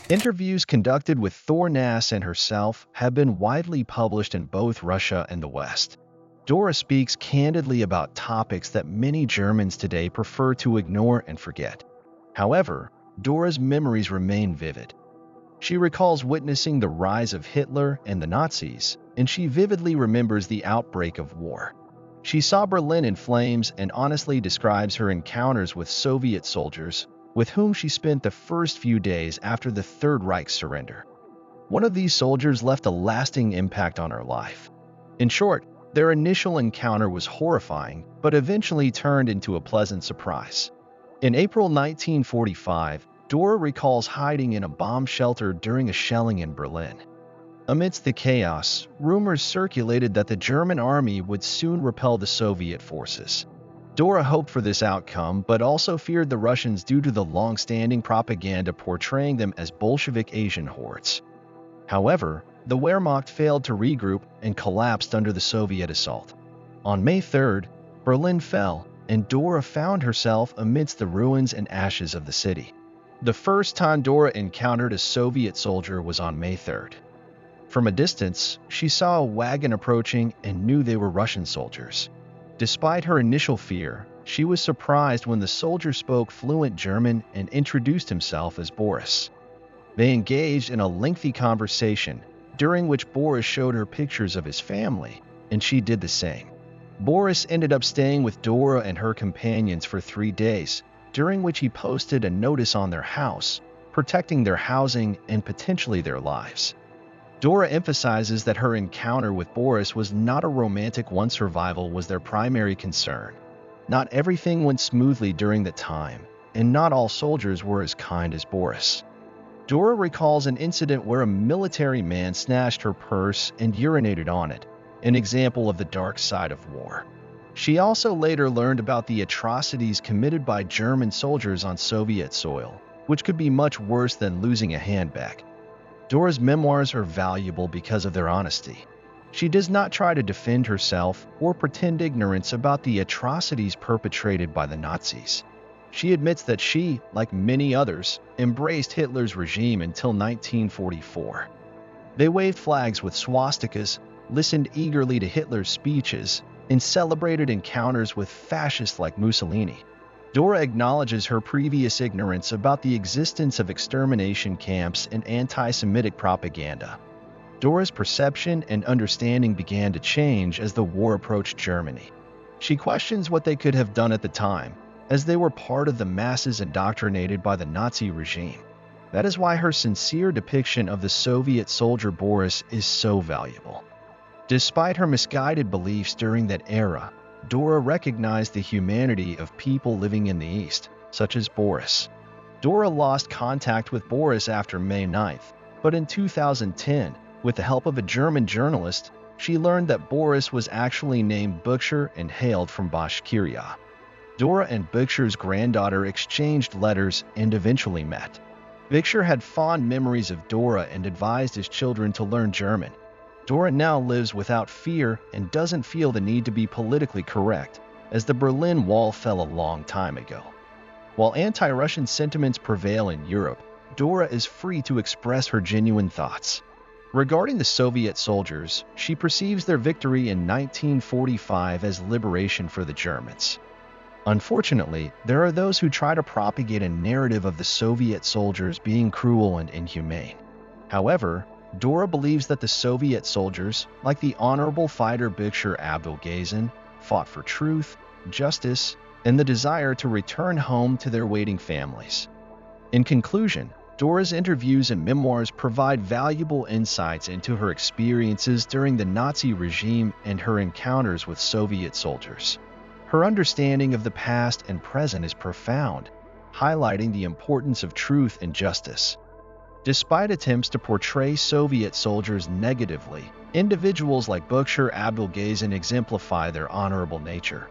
Interviews conducted with Nass and herself have been widely published in both Russia and the West. Dora speaks candidly about topics that many Germans today prefer to ignore and forget. However, Dora's memories remain vivid. She recalls witnessing the rise of Hitler and the Nazis, and she vividly remembers the outbreak of war. She saw Berlin in flames and honestly describes her encounters with Soviet soldiers, with whom she spent the first few days after the Third Reich's surrender. One of these soldiers left a lasting impact on her life. In short, their initial encounter was horrifying, but eventually turned into a pleasant surprise. In April 1945, Dora recalls hiding in a bomb shelter during a shelling in Berlin. Amidst the chaos, rumors circulated that the German army would soon repel the Soviet forces. Dora hoped for this outcome, but also feared the Russians due to the long-standing propaganda portraying them as Bolshevik Asian hordes. However, the Wehrmacht failed to regroup and collapsed under the Soviet assault. On May 3rd, Berlin fell, and Dora found herself amidst the ruins and ashes of the city. The first time Dora encountered a Soviet soldier was on May 3rd. From a distance, she saw a wagon approaching and knew they were Russian soldiers. Despite her initial fear, she was surprised when the soldier spoke fluent German and introduced himself as Boris. They engaged in a lengthy conversation, during which Boris showed her pictures of his family, and she did the same. Boris ended up staying with Dora and her companions for 3 days, during which he posted a notice on their house, protecting their housing and potentially their lives. Dora emphasizes that her encounter with Boris was not a romantic one. Survival was their primary concern. Not everything went smoothly during the time, and not all soldiers were as kind as Boris. Dora recalls an incident where a military man snatched her purse and urinated on it, an example of the dark side of war. She also later learned about the atrocities committed by German soldiers on Soviet soil, which could be much worse than losing a handbag. Dora's memoirs are valuable because of their honesty. She does not try to defend herself or pretend ignorance about the atrocities perpetrated by the Nazis. She admits that she, like many others, embraced Hitler's regime until 1944. They waved flags with swastikas, listened eagerly to Hitler's speeches, and celebrated encounters with fascists like Mussolini. Dora acknowledges her previous ignorance about the existence of extermination camps and anti-Semitic propaganda. Dora's perception and understanding began to change as the war approached Germany. She questions what they could have done at the time, as they were part of the masses indoctrinated by the Nazi regime. That is why her sincere depiction of the Soviet soldier Boris is so valuable. Despite her misguided beliefs during that era, Dora recognized the humanity of people living in the East, such as Boris. Dora lost contact with Boris after May 9th, but in 2010, with the help of a German journalist, she learned that Boris was actually named Bukshir and hailed from Bashkiria. Dora and Bukshir's granddaughter exchanged letters and eventually met. Bukshir had fond memories of Dora and advised his children to learn German. Dora now lives without fear and doesn't feel the need to be politically correct, as the Berlin Wall fell a long time ago. While anti-Russian sentiments prevail in Europe, Dora is free to express her genuine thoughts. Regarding the Soviet soldiers, she perceives their victory in 1945 as liberation for the Germans. Unfortunately, there are those who try to propagate a narrative of the Soviet soldiers being cruel and inhumane. However, Dora believes that the Soviet soldiers, like the honorable fighter Bukshir Abdul-Gazin, fought for truth, justice, and the desire to return home to their waiting families. In conclusion, Dora's interviews and memoirs provide valuable insights into her experiences during the Nazi regime and her encounters with Soviet soldiers. Her understanding of the past and present is profound, highlighting the importance of truth and justice. Despite attempts to portray Soviet soldiers negatively, individuals like Bukshir Abdul-Gazin exemplify their honorable nature.